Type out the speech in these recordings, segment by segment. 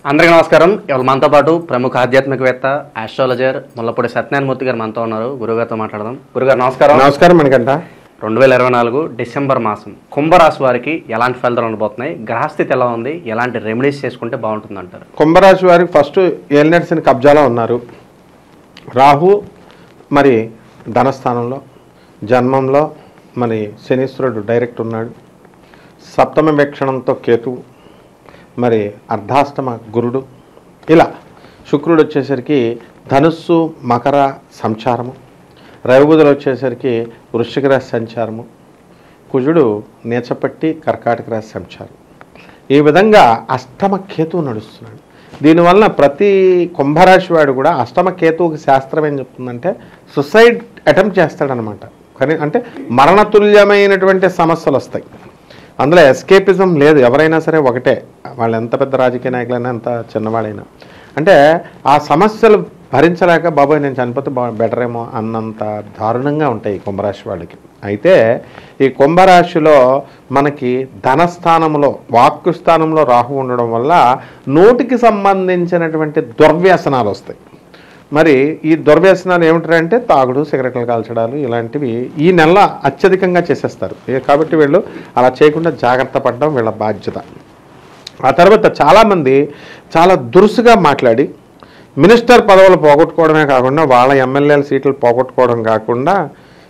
అందరికీ నమస్కారం. ఇవాళ మనతో పాటు ప్రముఖ ఆధ్యాత్మికవేత్త ఆస్ట్రాలజర్ ముల్లపూడి సత్యనారాయణమూర్తి గారు మనతో ఉన్నారు. గురుగారితో మాట్లాడదాం. గురుగారు నమస్కారం. నమస్కారం. మనకంట 2024 డిసెంబర్ మాసం కుంభరాశి వారికి ఎలాంటి ఫలితాలు ఉండబోతున్నాయి, గ్రహస్థితి ఎలా ఉంది, ఎలాంటి రెమెడీస్ చేసుకుంటే బాగుంటుంది అంటారు? కుంభరాశి వారికి ఫస్ట్ ఏలినట్స్ కబ్జాలో ఉన్నారు. రాహు మరి ధనస్థానంలో జన్మంలో మరి శనీశ్వరుడు డైరెక్ట్ ఉన్నాడు. సప్తమ వీక్షణంతో కేతువు, మరి అర్ధాష్టమ గురుడు, ఇలా శుక్రుడు వచ్చేసరికి ధనుస్సు మకర సంచారము, రవిబుధులు వచ్చేసరికి వృశ్చిక రాశి సంచారము, కుజుడు నీచపట్టి కర్కాటక రాశి సంచారం. ఈ విధంగా అష్టమ కేతువు నడుస్తున్నాడు. దీనివల్ల ప్రతి కుంభరాశి వాడు కూడా అష్టమ కేతువుకి శాస్త్రం ఏం చెప్తుందంటే సుసైడ్ అటెంప్ట్ చేస్తాడనమాట. కానీ అంటే మరణతుల్యమైనటువంటి సమస్యలు వస్తాయి. అందులో ఎస్కేపిజం లేదు. ఎవరైనా సరే ఒకటే, వాళ్ళు ఎంత పెద్ద రాజకీయ నాయకులైనా ఎంత చిన్నవాడైనా, అంటే ఆ సమస్యలు భరించలేక బాబాయ్ నేను చనిపోతే బెటర్ ఏమో అన్నంత దారుణంగా ఉంటాయి కుంభరాశి వాళ్ళకి. అయితే ఈ కుంభరాశిలో మనకి ధనస్థానంలో వాక్కు స్థానంలో రాహు ఉండడం వల్ల నోటికి సంబంధించినటువంటి దుర్వ్యసనాలు వస్తాయి. మరి ఈ దుర్వ్యసనాలు ఏమిటంటే తాగుడు, సిగరెట్లు కాల్చడాలు, ఇలాంటివి ఈ నెల అత్యధికంగా చేసేస్తారు. కాబట్టి వీళ్ళు అలా చేయకుండా జాగ్రత్త పడడం వీళ్ళ బాధ్యత. ఆ తర్వాత చాలామంది చాలా దురుసుగా మాట్లాడి మినిస్టర్ పదవులు పోగొట్టుకోవడమే కాకుండా వాళ్ళ ఎమ్మెల్యేల సీట్లు పోగొట్టుకోవడం కాకుండా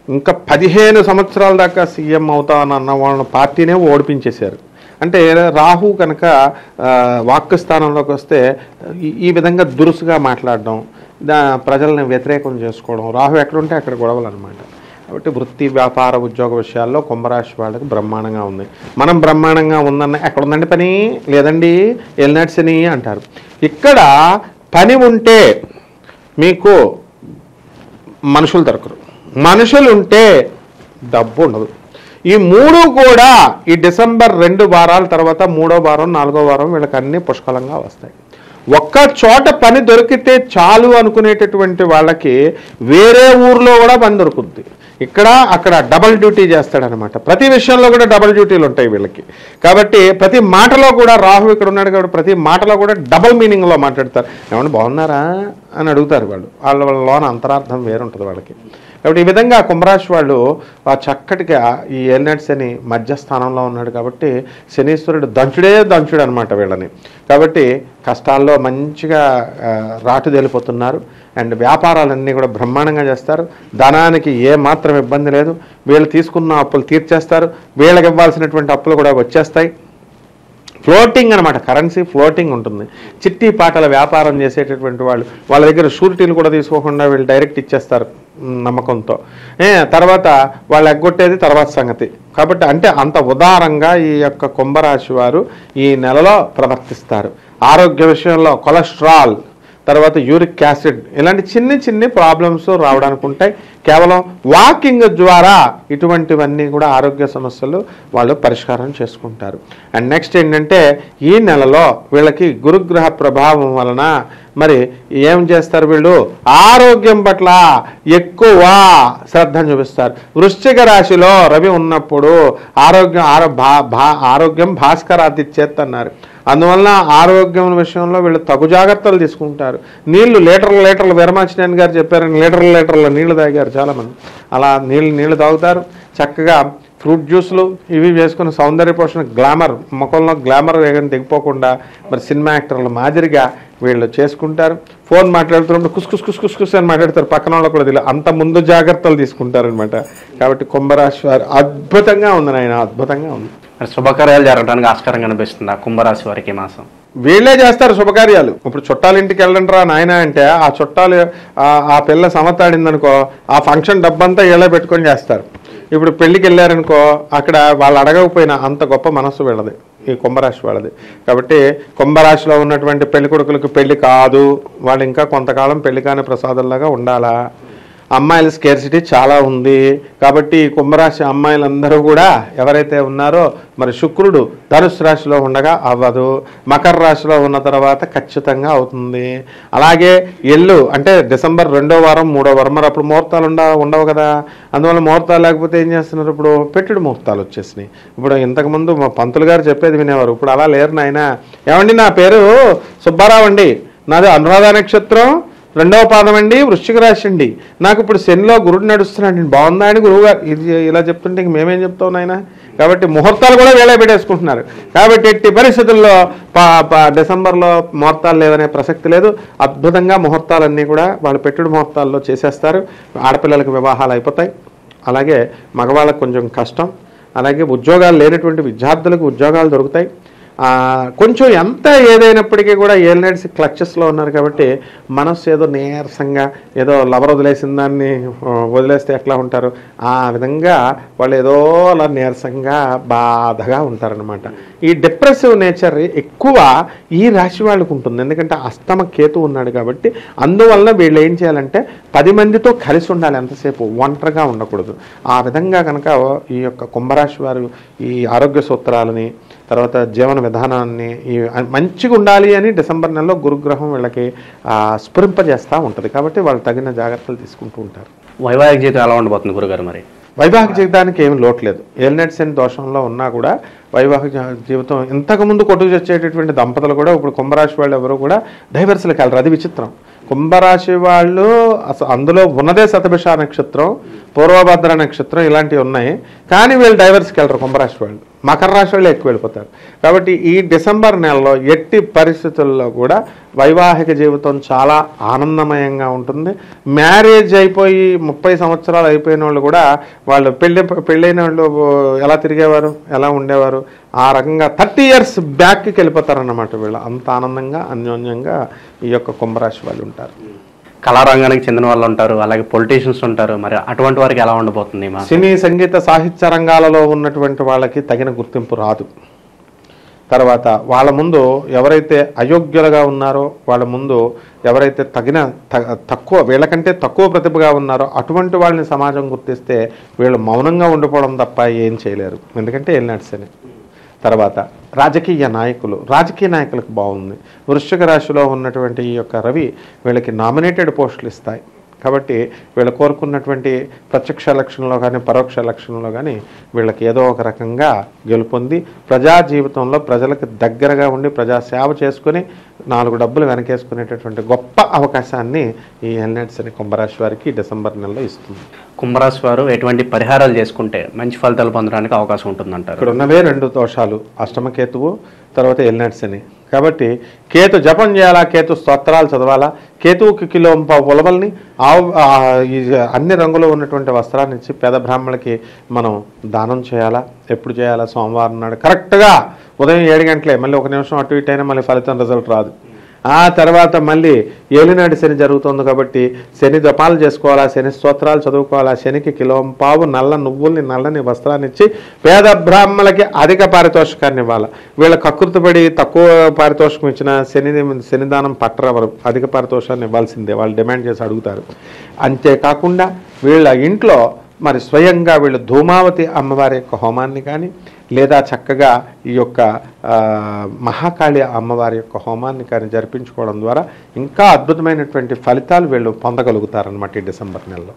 ఇంకా 15 సంవత్సరాల దాకా సీఎం అవుతానన్న వాళ్ళని పార్టీనే ఓడిపించేశారు. అంటే రాహు కనుక వాక్కు స్థానంలోకి వస్తే ఈ విధంగా దురుసుగా మాట్లాడడం, ప్రజల్ని వ్యతిరేకం చేసుకోవడం, రాహు ఎక్కడుంటే అక్కడ గొడవలు అనమాట. కాబట్టి వృత్తి, వ్యాపార, ఉద్యోగ విషయాల్లో కుంభరాశి వాళ్ళకి బ్రహ్మాండంగా ఉంది. మనం బ్రహ్మాండంగా ఉందన్న ఎక్కడుందండి పని లేదండి ఎల్నాట్స్ అని అంటారు. ఇక్కడ పని ఉంటే మీకు మనుషులు దొరకరు, మనుషులు ఉంటే డబ్బు ఉండదు. ఈ మూడు కూడా ఈ డిసెంబర్ 2 వారాల తర్వాత 3వ వారం 4వ వారం వీళ్ళకి అన్నీ పుష్కలంగా వస్తాయి. ఒక్క చోట పని దొరికితే చాలు అనుకునేటటువంటి వాళ్ళకి వేరే ఊర్లో కూడా పని దొరుకుద్ది. ఇక్కడ అక్కడ డబల్ డ్యూటీ చేస్తాడనమాట. ప్రతి విషయంలో కూడా డబల్ డ్యూటీలు ఉంటాయి వీళ్ళకి. కాబట్టి ప్రతి మాటలో కూడా రాహు ఇక్కడ ఉన్నాడు కాబట్టి ప్రతి మాటలో కూడా డబల్ మీనింగ్లో మాట్లాడతారు. ఏమన్నా బాగున్నారా అని అడుగుతారు వాళ్ళు. వాళ్ళ లోన అంతరార్థం వేరుంటుంది వాళ్ళకి. కాబట్టి ఈ విధంగా కుంభరాశి వాళ్ళు చక్కటిగా ఈ ఎల్నట్స్ అని మధ్యస్థానంలో ఉన్నాడు కాబట్టి శనీశ్వరుడు దంచుడు అనమాట వీళ్ళని. కాబట్టి కష్టాల్లో మంచిగా రాటు తేలిపోతున్నారు. అండ్ వ్యాపారాలన్నీ కూడా బ్రహ్మాండంగా చేస్తారు. ధనానికి ఏమాత్రం ఇబ్బంది లేదు. వీళ్ళు తీసుకున్న అప్పులు తీర్చేస్తారు. వీళ్ళకి ఇవ్వాల్సినటువంటి అప్పులు కూడా వచ్చేస్తాయి. ఫ్లోటింగ్ అనమాట, కరెన్సీ ఫ్లోటింగ్ ఉంటుంది. చిట్టి పాటల వ్యాపారం చేసేటటువంటి వాళ్ళు వాళ్ళ దగ్గర షూరిటీలు కూడా తీసుకోకుండా వీళ్ళు డైరెక్ట్ ఇచ్చేస్తారు నమ్మకంతో. తర్వాత వాళ్ళు ఎగ్గొట్టేది తర్వాత సంగతి. కాబట్టి అంటే అంత ఉదారంగా ఈ యొక్క కుంభరాశి వారు ఈ నెలలో ప్రవర్తిస్తారు. ఆరోగ్య విషయంలో కొలెస్ట్రాల్, తర్వాత యూరిక్ యాసిడ్, ఇలాంటి చిన్ని ప్రాబ్లమ్స్ రావడానికి ఉంటాయి. కేవలం వాకింగ్ ద్వారా ఇటువంటివన్నీ కూడా ఆరోగ్య సమస్యలు వాళ్ళు పరిష్కారం చేసుకుంటారు. అండ్ నెక్స్ట్ ఏంటంటే ఈ నెలలో వీళ్ళకి గురుగ్రహ ప్రభావం వలన మరి ఏం చేస్తారు, వీళ్ళు ఆరోగ్యం పట్ల ఎక్కువ శ్రద్ధ చూపిస్తారు. వృశ్చిక రాశిలో రవి ఉన్నప్పుడు ఆరోగ్యం భాస్కరాదిచ్చేత్ అన్నారు. అందువలన ఆరోగ్యం విషయంలో వీళ్ళు తగు జాగ్రత్తలు తీసుకుంటారు. నీళ్లు లీటర్లు వీరమాచినేని గారు చెప్పారని లీటర్ల నీళ్లు తాగారు చాలామంది. అలా నీళ్లు తాగుతారు. చక్కగా ఫ్రూట్ జ్యూస్లు ఇవి వేసుకుని సౌందర్య పోషణ, గ్లామర్, ముఖంలో గ్లామర్ వేగం తెగిపోకుండా మరి సినిమా యాక్టర్ల మాదిరిగా వీళ్ళు చేసుకుంటారు. ఫోన్ మాట్లాడుతున్నప్పుడు కుస్ అని మాట్లాడతారు. పక్కన వాళ్ళు కూడా తెలియదు. అంత ముందు జాగ్రత్తలు తీసుకుంటారనమాట. కాబట్టి కుంభరాశి వారు అద్భుతంగా ఉంది నాయన, అద్భుతంగా ఉంది. శుభకార్యాలు జరగడానికి ఆస్కారం కనిపిస్తుంది ఆ కుంభరాశి వారికి మాసం. వీళ్ళే చేస్తారు శుభకార్యాలు. ఇప్పుడు చుట్టాల ఇంటికి వెళ్ళండిరా నాయన అంటే ఆ చుట్టాలు ఆ పిల్ల సమతాడిందనుకో ఆ ఫంక్షన్ డబ్బంతా వీళ్ళే పెట్టుకొని చేస్తారు. ఇప్పుడు పెళ్ళికి వెళ్ళారనుకో అక్కడ వాళ్ళు అడగకపోయినా అంత గొప్ప మనస్సు వీళ్ళది, ఈ కుంభరాశి వాళ్ళది. కాబట్టి కుంభరాశిలో ఉన్నటువంటి పెళ్లి కొడుకులకు పెళ్లి కాదు, వాళ్ళు ఇంకా కొంతకాలం పెళ్లి కాని ప్రసాదంలాగా ఉండాలా. అమ్మాయిల స్కేర్సిటీ చాలా ఉంది. కాబట్టి ఈ కుంభరాశి అమ్మాయిలందరూ కూడా ఎవరైతే ఉన్నారో మరి శుక్రుడు ధనుసు రాశిలో ఉండగా అవ్వదు, మకర రాశిలో ఉన్న తర్వాత ఖచ్చితంగా అవుతుంది. అలాగే ఎల్లు అంటే డిసెంబర్ 2వ వారం 3వ వారం, మరి అప్పుడు ముహూర్తాలు ఉండవు కదా. అందువల్ల ముహూర్తాలు లేకపోతే ఏం చేస్తున్నారు, ఇప్పుడు పెట్టుడు ముహూర్తాలు వచ్చేసినాయి. ఇప్పుడు ఇంతకుముందు మా పంతులు గారు చెప్పేది వినేవారు, ఇప్పుడు అలా లేరు నాయన. ఏమండి నా పేరు సుబ్బారావు అండి, నాది అనురాధ నక్షత్రం 2వ పాదం అండి, వృశ్చిక రాశి అండి, నాకు ఇప్పుడు శనిలో గురుడు నడుస్తున్నాడు, బాగుందా అని గురువుగారు ఇది ఇలా చెప్తుంటే ఇంక మేమేం చెప్తాం నాయన. కాబట్టి ముహూర్తాలు కూడా వేళ పెట్టేసుకుంటున్నారు. కాబట్టి ఎట్టి పరిస్థితుల్లో డిసెంబర్లో ముహూర్తాలు లేవనే ప్రసక్తి లేదు. అద్భుతంగా ముహూర్తాలన్నీ కూడా వాళ్ళు పెట్టుడు ముహూర్తాల్లో చేసేస్తారు. ఆడపిల్లలకు వివాహాలు అయిపోతాయి. అలాగే మగవాళ్ళకు కొంచెం కష్టం. అలాగే ఉద్యోగాలు లేనటువంటి విద్యార్థులకు ఉద్యోగాలు దొరుకుతాయి. కొంచెం ఎంత ఏదైనప్పటికీ కూడా ఏలినట్స్ క్లచెస్లో ఉన్నారు కాబట్టి మనస్సు ఏదో నీరసంగా, ఏదో లవర్ వదిలేసిన దాన్ని వదిలేస్తే ఎట్లా ఉంటారు ఆ విధంగా వాళ్ళు ఏదో అలా నీరసంగా బాధగా ఉంటారనమాట. ఈ డిప్రెసివ్ నేచర్ ఎక్కువ ఈ రాశి వాళ్ళకు ఉంటుంది. ఎందుకంటే అష్టమ కేతు ఉన్నాడు కాబట్టి. అందువల్ల వీళ్ళు ఏం చేయాలంటే 10 మందితో కలిసి ఉండాలి, ఎంతసేపు ఒంటరిగా ఉండకూడదు. ఆ విధంగా కనుక ఈ యొక్క కుంభరాశి వారు ఈ ఆరోగ్య సూత్రాలని, తర్వాత జీవన విధానాన్ని మంచిగా ఉండాలి అని డిసెంబర్ నెలలో గురుగ్రహం వీళ్ళకి స్ఫురింపజేస్తూ ఉంటుంది. కాబట్టి వాళ్ళు తగిన జాగ్రత్తలు తీసుకుంటూ ఉంటారు. వైవాహిక జీవితం ఎలా ఉండబోతుంది గురుగారు? మరి వైవాహిక జీవితానికి ఏమి లోట్లేదు. ఏలినట్స్ అని దోషంలో ఉన్నా కూడా వైవాహిక జీవితం ఇంతకుముందు కొట్టుకు చచ్చేటటువంటి దంపతులు కూడా ఇప్పుడు కుంభరాశి వాళ్ళు ఎవరు కూడా డైవర్స్లకు వెళ్ళరు. అది విచిత్రం. కుంభరాశి వాళ్ళు అసలు అందులో ఉన్నదే శతభిష నక్షత్రం, పూర్వభద్ర నక్షత్రం ఇలాంటివి ఉన్నాయి. కానీ వీళ్ళు డైవర్స్కి వెళ్ళరు కుంభరాశి వాళ్ళు. మకర రాశి వాళ్ళు ఎక్కువ వెళ్ళిపోతారు. కాబట్టి ఈ డిసెంబర్ నెలలో ఎట్టి పరిస్థితుల్లో కూడా వైవాహిక జీవితం చాలా ఆనందమయంగా ఉంటుంది. మ్యారేజ్ అయిపోయి 30 సంవత్సరాలు అయిపోయిన వాళ్ళు కూడా వాళ్ళు పెళ్ళైన వాళ్ళు ఎలా తిరిగేవారు, ఎలా ఉండేవారు, ఆ రకంగా 30 years బ్యాక్కి వెళ్ళిపోతారన్నమాట. వీళ్ళు అంత ఆనందంగా అన్యోన్యంగా ఈ యొక్క కుంభరాశి వాళ్ళు ఉంటారు. కళారంగానికి చెందిన వాళ్ళు ఉంటారు, అలాగే పొలిటీషియన్స్ ఉంటారు. మరి అటువంటి వారికి ఎలా ఉండబోతుంది? సినీ సంగీత సాహిత్య రంగాలలో ఉన్నటువంటి వాళ్ళకి తగిన గుర్తింపు రాదు. తర్వాత వాళ్ళ ముందు ఎవరైతే అయోగ్యులుగా ఉన్నారో, వాళ్ళ ముందు ఎవరైతే తక్కువ వీళ్ళకంటే తక్కువ ప్రతిభగా ఉన్నారో అటువంటి వాళ్ళని సమాజం గుర్తిస్తే వీళ్ళు మౌనంగా ఉండిపోవడం తప్ప ఏం చేయలేరు. ఎందుకంటే ఏలినట్స్ అని. తర్వాత రాజకీయ నాయకులకు బాగుంది. వృశ్చిక రాశిలో ఉన్నటువంటి ఈ యొక్క రవి వీళ్ళకి నామినేటెడ్ పోస్టులు ఇస్తాయి. కాబట్టి వీళ్ళు కోరుకున్నటువంటి ప్రత్యక్ష ఎలక్షన్లో కానీ పరోక్ష ఎలక్షన్లో కానీ వీళ్ళకి ఏదో ఒక రకంగా గెలుపొంది ప్రజా జీవితంలో ప్రజలకు దగ్గరగా ఉండి ప్రజా సేవ చేసుకుని 4 డబ్బులు వెనకేసుకునేటటువంటి గొప్ప అవకాశాన్ని ఈ ఏలినట్స్ అని కుంభరాశి వారికి డిసెంబర్ నెలలో ఇస్తుంది. కుంభరాశి వారు ఎటువంటి పరిహారాలు చేసుకుంటే మంచి ఫలితాలు పొందడానికి అవకాశం ఉంటుందంటారు? ఇక్కడ ఉన్నవే 2 దోషాలు, అష్టమకేతువు, తర్వాత ఏలినట్స్ అని. కాబట్టి కేతు జపం చేయాలా, కేతు స్తోత్రాలు చదవాలా, కేతువుకి కిలోంపావు ఉలవల్ని అన్ని రంగులు ఉన్నటువంటి వస్త్రాన్ని ఇచ్చి పేద బ్రాహ్మణులకి మనం దానం చేయాలా. ఎప్పుడు చేయాలా? సోమవారం నాడు కరెక్ట్గా ఉదయం 7 గంటలే. మళ్ళీ 1 నిమిషం అటు ఇటు అయినా మళ్ళీ ఫలితం రిజల్ట్ రాదు. ఆ తర్వాత మళ్ళీ ఏలినాడు శని జరుగుతుంది కాబట్టి శని జపాలు చేసుకోవాలా, శని స్తోత్రాలు చదువుకోవాలా. శనికి కిలోంపావు నల్ల నువ్వుల్ని, నల్లని వస్త్రాన్ని ఇచ్చి పేద బ్రాహ్మణులకి అధిక పారితోషికాన్ని ఇవ్వాలి. వీళ్ళ కకృతిపడి తక్కువ పారితోషికం ఇచ్చిన శనిదానం పట్టరెవరు, అధిక పారితోషాన్ని ఇవ్వాల్సిందే. వాళ్ళు డిమాండ్ చేసి అడుగుతారు. అంతేకాకుండా వీళ్ళ ఇంట్లో మరి స్వయంగా వీళ్ళు ధూమావతి అమ్మవారి యొక్క హోమాన్ని కానీ లేదా చక్కగా ఈ యొక్క మహాకాళి అమ్మవారి యొక్క హోమాన్ని కానీ జరిపించుకోవడం ద్వారా ఇంకా అద్భుతమైనటువంటి ఫలితాలు వీళ్ళు పొందగలుగుతారన్నమాట ఈ డిసెంబర్ నెలలో.